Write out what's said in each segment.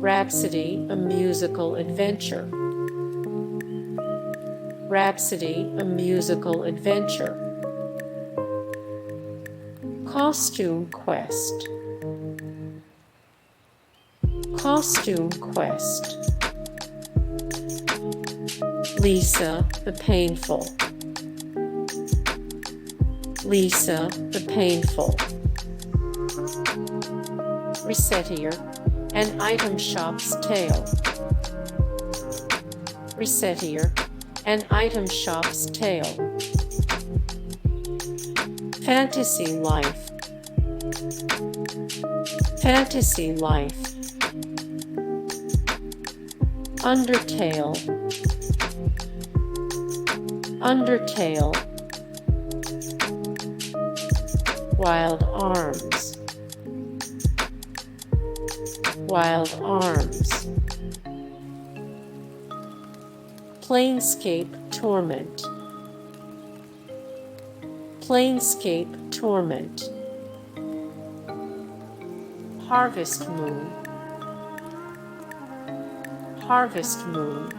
Rhapsody, a musical adventure. Rhapsody, a musical adventure. Costume quest. Costume quest. Lisa the Painful. Lisa the Painful. Recettear, an item shop's tale. Recettear, an item shop's tale. Fantasy life. Fantasy life. Undertale. Undertale. Wild Arms. Wild Arms. Planescape Torment. Planescape Torment. Harvest Moon. Harvest Moon.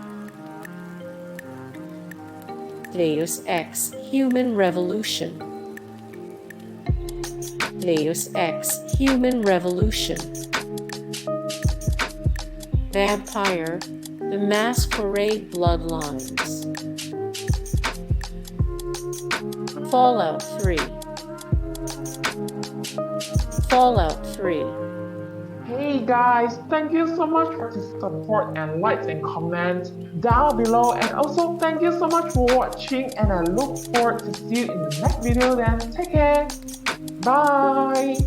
Deus Ex Human Revolution. Deus Ex Human Revolution. Vampire, the Masquerade Bloodlines. Fallout 3. Fallout 3. Hey guys, thank you so much for the support and likes and comments down below, and also thank you so much for watching, and I look forward to see you in the next video. Then take care. Bye.